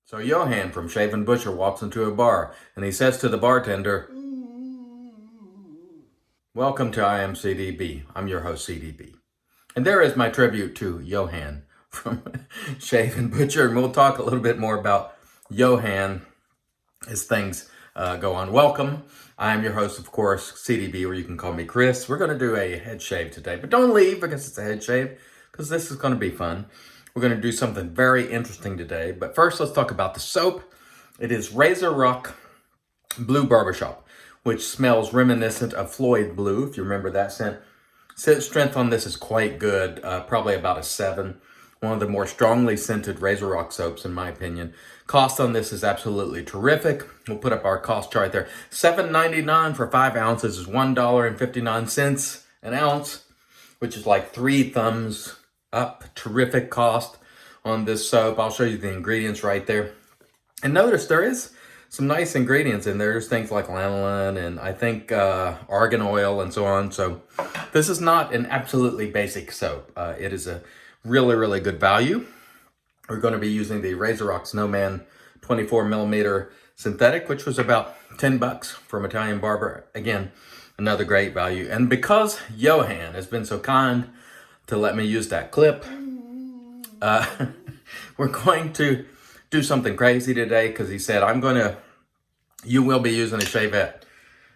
So Johan from Shave&Butcher walks into a bar and he says to the bartender, "Welcome to I Am CDB. I'm your host, CDB. And there is my tribute to Johan from Shave&Butcher. And we'll talk a little bit more about Johan as things go on. Welcome. I am your host, of course, CDB, or you can call me Chris. We're going to do a head shave today, but don't leave because it's a head shave, because this is going to be fun. We're going to do something very interesting today. But first, let's talk about the soap. It is RazoRock Blue Barbershop, which smells reminiscent of Floyd Blue, if you remember that scent. Scent strength on this is quite good, probably about a 7. One of the more strongly scented RazoRock soaps, in my opinion. Cost on this is absolutely terrific. We'll put up our cost chart there. $7.99 for 5 ounces is $1.59 an ounce, which is like 3 thumbs up. Terrific cost on this soap. I'll show you the ingredients right there. And notice there is some nice ingredients in there. There's things like lanolin and I think argan oil and so on. So this is not an absolutely basic soap. It is a really, really good value. We're going to be using the RazoRock Snowman 24 millimeter synthetic, which was about $10 from Italian Barber. Again, another great value. And because Johan has been so kind to let me use that clip, we're going to do something crazy today because he said, you will be using a shavette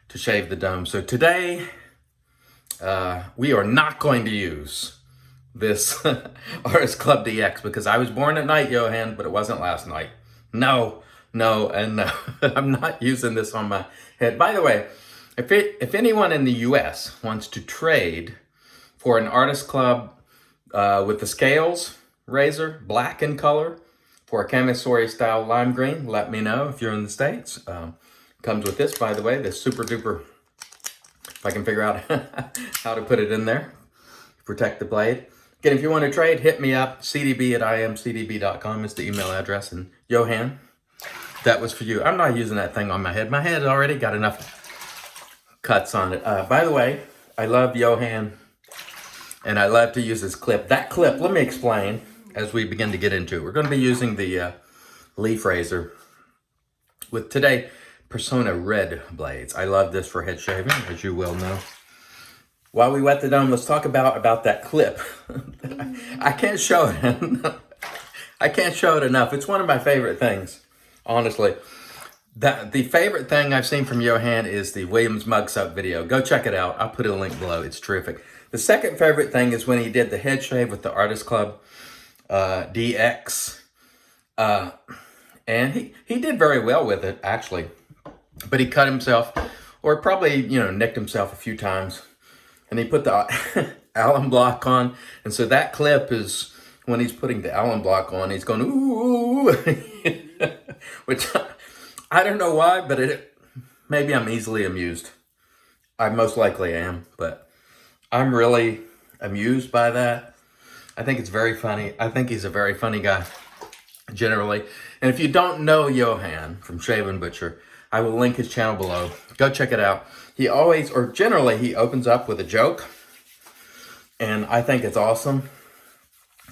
to shave the dome. So today, we are not going to use this RS Club DX because I was born at night, Johan, but it wasn't last night. No, and no. I'm not using this on my head. By the way, if anyone in the US wants to trade for an Artist Club with the scales razor, black in color, for a camisole style lime green, let me know if you're in the States. Comes with this, by the way, this super duper, if I can figure out how to put it in there, protect the blade. Again, if you want to trade, hit me up. CDB at imcdb.com is the email address. And Johan, that was for you. I'm not using that thing on my head. My head already got enough cuts on it. By the way, I love Johan, and I love to use this clip. That clip, let me explain as we begin to get into it. We're going to be using the leaf razor with today Persona Red blades. I love this for head shaving, as you well know. While we wet the dome, let's talk about that clip. I can't show it. I can't show it enough. It's one of my favorite things, honestly. The favorite thing I've seen from Johan is the Williams mug soap video. Go check it out. I'll put a link below. It's terrific. The second favorite thing is when he did the head shave with the Artist Club DX. And he did very well with it, actually. But he cut himself, or probably, nicked himself a few times. And he put the Allen block on. And so that clip is when he's putting the Allen block on, he's going, ooh, which I don't know why, but maybe I'm easily amused. I most likely am, but I'm really amused by that. I think it's very funny. I think he's a very funny guy, generally. And if you don't know Johan from Shave&Butcher, I will link his channel below. Go check it out. He always, or generally, he opens up with a joke. And I think it's awesome.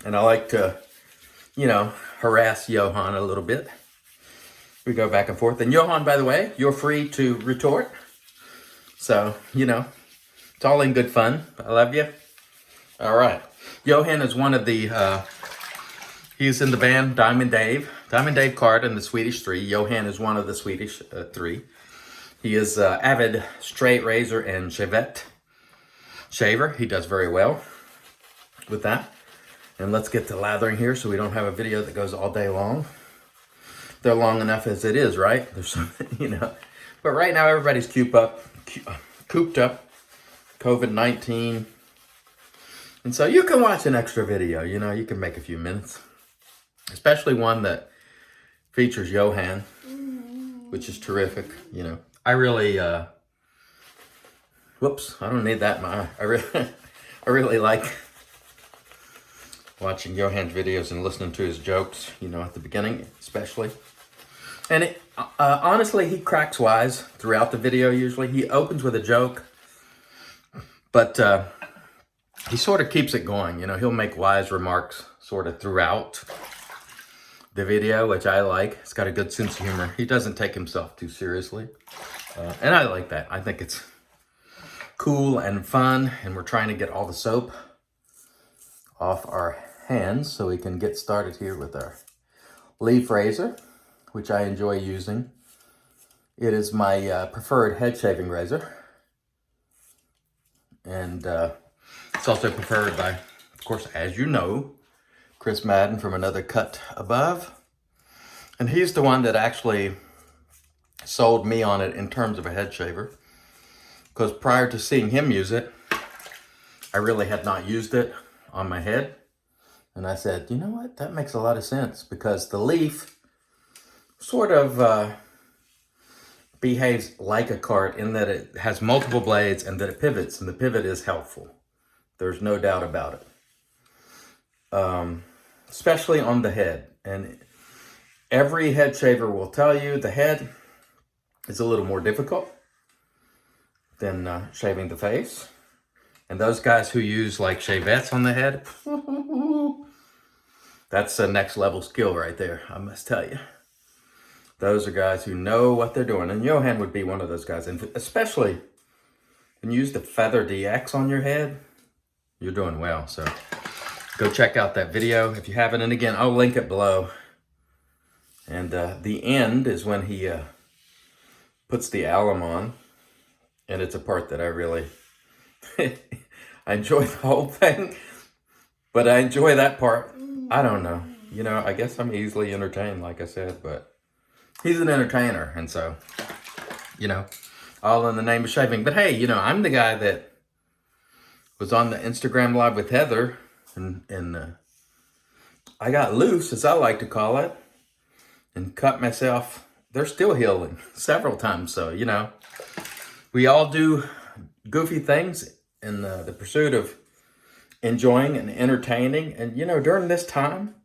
And I like to, harass Johan a little bit. We go back and forth. And Johan, by the way, you're free to retort. So, it's all in good fun. I love you. All right. Johan is one of the, he's in the band Diamond Dave. Diamond Dave Card and the Swedish Three. Johan is one of the Swedish Three. He is avid straight razor and shavette shaver. He does very well with that. And let's get to lathering here so we don't have a video that goes all day long. They're long enough as it is, right? There's some, But right now everybody's cooped up, COVID-19. And so you can watch an extra video, you can make a few minutes. Especially one that features Johan, which is terrific, I really, whoops, I don't need that. I really like watching Johan's videos and listening to his jokes, at the beginning, especially. And honestly, he cracks wise throughout the video, usually. He opens with a joke, but he sort of keeps it going. He'll make wise remarks sort of throughout. the video, which I like. He's got a good sense of humor. He doesn't take himself too seriously. And I like that. I think it's cool and fun. And we're trying to get all the soap off our hands so we can get started here with our leaf razor, which I enjoy using. It is my preferred head shaving razor. And it's also preferred by, of course, as you know, Chris Madden from Another Cut Above. And he's the one that actually sold me on it in terms of a head shaver. Because prior to seeing him use it, I really had not used it on my head. And I said, you know what, that makes a lot of sense. Because the leaf sort of behaves like a cart in that it has multiple blades and that it pivots. And the pivot is helpful. There's no doubt about it. Especially on the head. And every head shaver will tell you the head is a little more difficult than shaving the face. And those guys who use like shavettes on the head, that's a next level skill right there, I must tell you. Those are guys who know what they're doing. And Johan would be one of those guys. And especially when you use the Feather DX on your head, you're doing well. So go check out that video if you haven't. And again, I'll link it below. And the end is when he puts the alum on. And it's a part that I really, I enjoy the whole thing. But I enjoy that part. I don't know. You know, I guess I'm easily entertained, like I said. But he's an entertainer. And so, you know, all in the name of shaving. But hey, you know, I'm the guy that was on the Instagram Live with Heather. And I got loose, as I like to call it, and cut myself. They're still healing several times. So, you know, we all do goofy things in the pursuit of enjoying and entertaining. And, you know, during this time,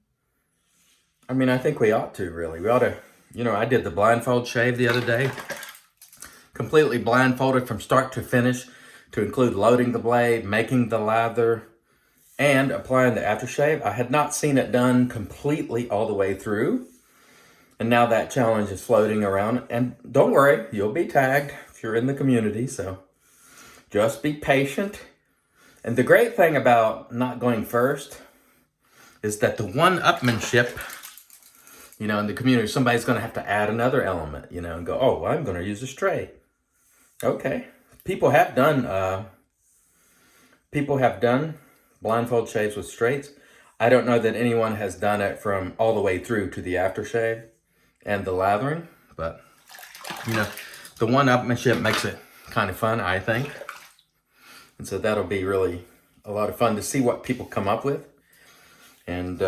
I mean, I think we ought to, really. We ought to, you know, I did the blindfold shave the other day. Completely blindfolded from start to finish, to include loading the blade, making the lather, and applying the aftershave. I had not seen it done completely all the way through. And now that challenge is floating around. And don't worry, you'll be tagged if you're in the community. So just be patient. And the great thing about not going first is that the one-upmanship, you know, in the community, somebody's going to have to add another element, you know, and go, oh, well, I'm going to use a straight. Okay. People have done blindfold shaves with straights. I don't know that anyone has done it from all the way through to the aftershave and the lathering, but, you know, the one-upmanship makes it kind of fun, I think. And so that'll be really a lot of fun to see what people come up with. And,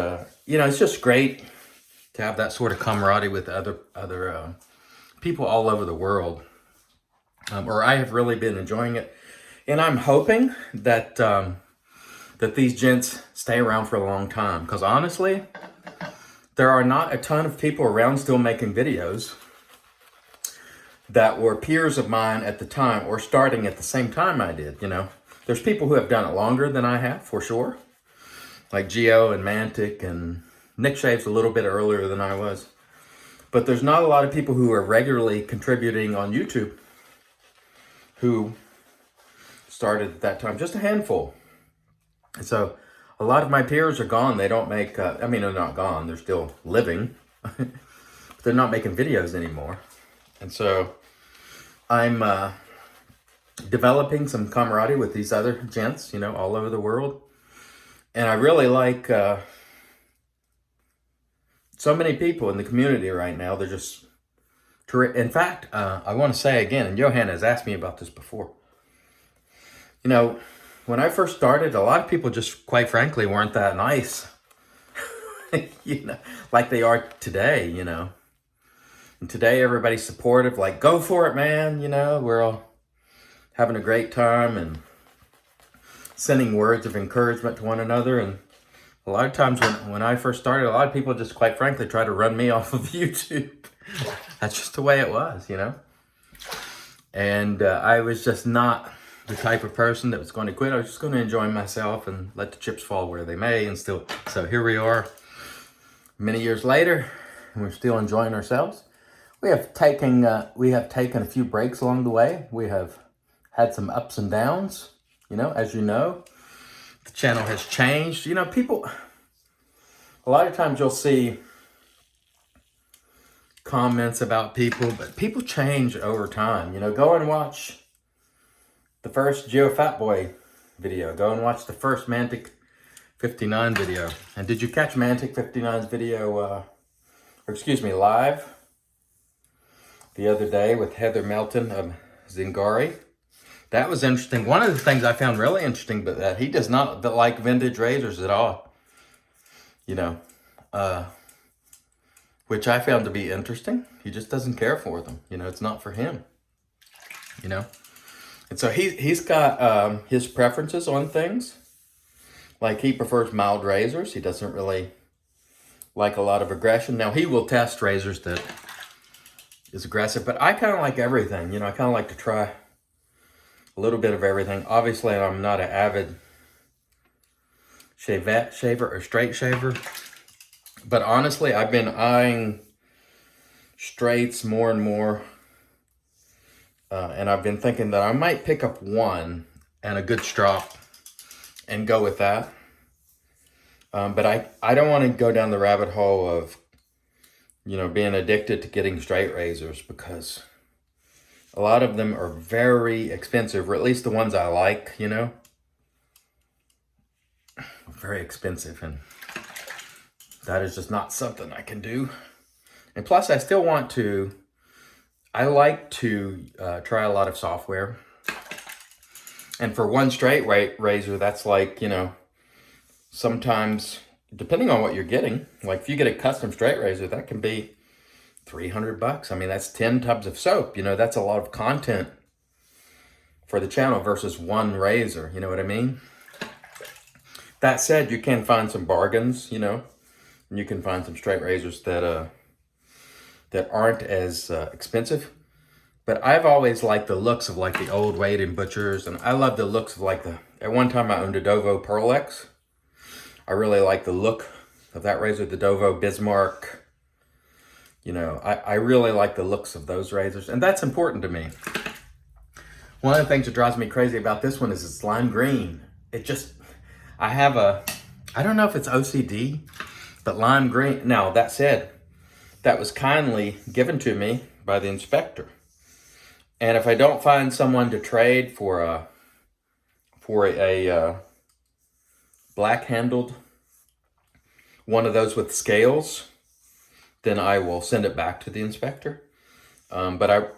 you know, it's just great to have that sort of camaraderie with other people all over the world. Or I have really been enjoying it. And I'm hoping that that these gents stay around for a long time. Because honestly, there are not a ton of people around still making videos that were peers of mine at the time or starting at the same time I did, you know. There's people who have done it longer than I have, for sure. Like Geo and Mantic, and Nick shaves a little bit earlier than I was. But there's not a lot of people who are regularly contributing on YouTube who started at that time. Just a handful. And so a lot of my peers are gone. They don't make, I mean, they're not gone. They're still living. But they're not making videos anymore. And so I'm developing some camaraderie with these other gents, you know, all over the world. And I really like so many people in the community right now. They're just terrific. In fact, I want to say again, and Johan has asked me about this before. You know, when I first started, a lot of people just, quite frankly, weren't that nice. You know, like they are today, you know. And today, everybody's supportive, like, go for it, man. You know, we're all having a great time and sending words of encouragement to one another. And a lot of times when I first started, a lot of people just, quite frankly, try to run me off of YouTube. That's just the way it was, you know. And I was just not the type of person that was going to quit. I was just going to enjoy myself and let the chips fall where they may. And still, so here we are, Many years later, we're still enjoying ourselves. We have taken a few breaks along the way. We have had some ups and downs. As you know, the channel has changed. People, a lot of times you'll see comments about people, but people change over time. Go and watch the first Geo Fat Boy video. Go and watch the first Mantic 59 video. And did you catch Mantic 59's video, live the other day with Heather Melton of Zingari? That was interesting. One of the things I found really interesting, but that he does not like vintage razors at all. Which I found to be interesting. He just doesn't care for them. It's not for him. And so he's got his preferences on things. Like he prefers mild razors. He doesn't really like a lot of aggression. Now he will test razors that is aggressive, but I kind of like everything. I kind of like to try a little bit of everything. Obviously, I'm not an avid shaver or straight shaver, but honestly, I've been eyeing straights more and more, and I've been thinking that I might pick up one and a good strop and go with that. But I don't want to go down the rabbit hole of, being addicted to getting straight razors, because a lot of them are very expensive, or at least the ones I like, very expensive, and that is just not something I can do. And plus, I like to try a lot of software. And for one straight razor, that's like, sometimes, depending on what you're getting, like if you get a custom straight razor, that can be $300. I mean, that's 10 tubs of soap. That's a lot of content for the channel versus one razor. You know what I mean? That said, you can find some bargains, and you can find some straight razors that aren't as expensive. But I've always liked the looks of like the old Shave&Butchers, and I love the looks of at one time I owned a Dovo Pearl X. I really like the look of that razor, the Dovo Bismarck. I really like the looks of those razors, and that's important to me. One of the things that drives me crazy about this one is it's lime green. I don't know if it's OCD, but lime green. Now, that said, that was kindly given to me by the inspector. And if I don't find someone to trade for a black-handled one of those with scales, then I will send it back to the inspector. But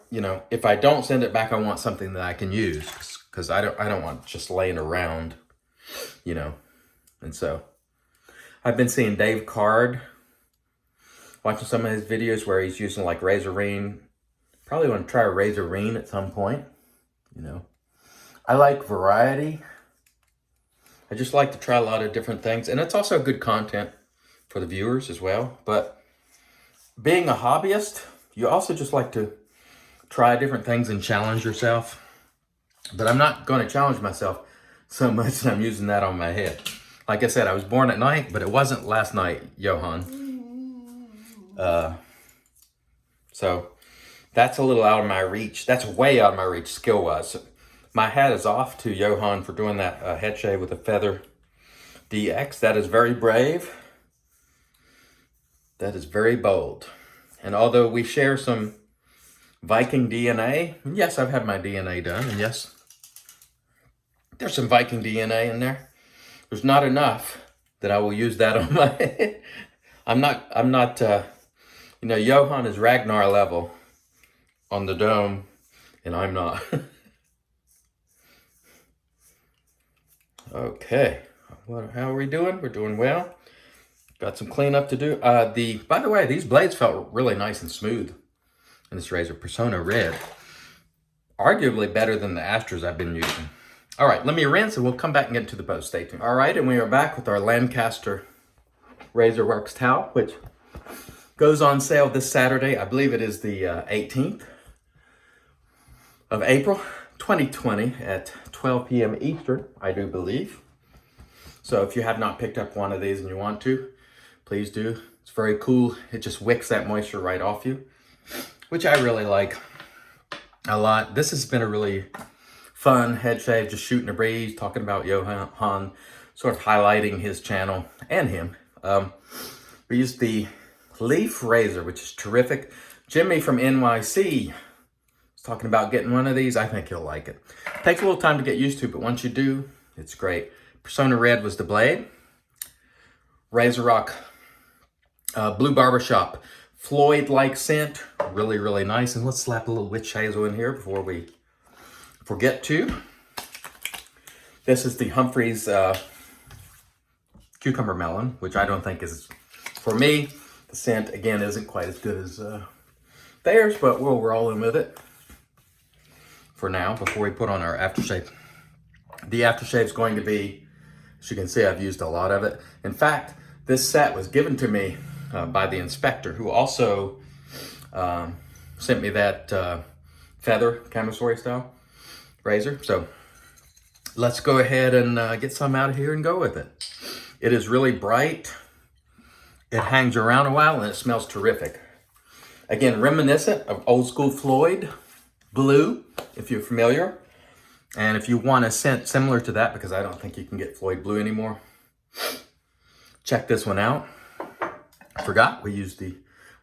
if I don't send it back, I want something that I can use, because I don't want it just laying around, And so I've been seeing Dave Card, watching some of his videos where he's using like Razorine. Probably want to try a Razorine at some point, I like variety. I just like to try a lot of different things, and it's also good content for the viewers as well. But being a hobbyist, you also just like to try different things and challenge yourself. But I'm not going to challenge myself so much that I'm using that on my head. Like I said, I was born at night, but it wasn't last night, Johan. So that's a little out of my reach. That's way out of my reach skill-wise. My hat is off to Johan for doing that head shave with a Feather DX. That is very brave. That is very bold. And although we share some Viking DNA, and yes, I've had my DNA done, and yes, there's some Viking DNA in there. There's not enough that I will use that on my head. I'm not, Johan is Ragnar level on the dome, and I'm not. Okay, how are we doing? We're doing well. Got some cleanup to do. By the way, these blades felt really nice and smooth in this razor. Persona Red. Arguably better than the Astros I've been using. All right, let me rinse and we'll come back and get into the post. Stay tuned. All right, and we are back with our Lancaster RazoRock's towel, which goes on sale this Saturday. I believe it is the 18th of April, 2020 at 12 p.m. Eastern, I do believe. So if you have not picked up one of these and you want to, please do. It's very cool. It just wicks that moisture right off you, which I really like a lot. This has been a really fun head shave, just shooting a breeze, talking about Johan, sort of highlighting his channel and him. We used the leaf razor, which is terrific. Jimmy from NYC was talking about getting one of these. I think he'll like it. Takes a little time to get used to, but once you do, it's great. Persona Red was the blade. RazoRock Blue Barbershop Floyd-like scent. Really, really nice. And let's slap a little witch hazel in here before we forget to. This is the Humphreys Cucumber Melon, which I don't think is, for me, the scent, again, isn't quite as good as theirs, but we'll roll in with it for now before we put on our aftershave. The aftershave is going to be, as you can see, I've used a lot of it. In fact, this set was given to me by the inspector, who also sent me that feather Camisori style razor. So let's go ahead and get some out of here and go with it. It is really bright. It hangs around a while and it smells terrific. Again, reminiscent of old school Floyd Blue, if you're familiar. And if you want a scent similar to that, because I don't think you can get Floyd Blue anymore, check this one out. Forgot we used the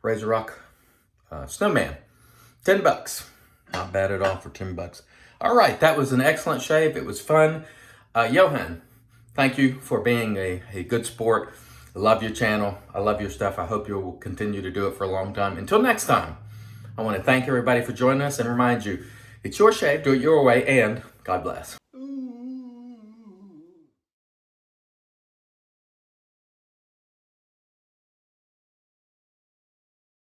RazoRock Snowman. $10. Not bad at all for $10. All right, that was an excellent shave. It was fun. Johan, thank you for being a good sport. I love your channel. I love your stuff. I hope you will continue to do it for a long time. Until next time, I want to thank everybody for joining us and remind you, it's your shave, do it your way, and God bless.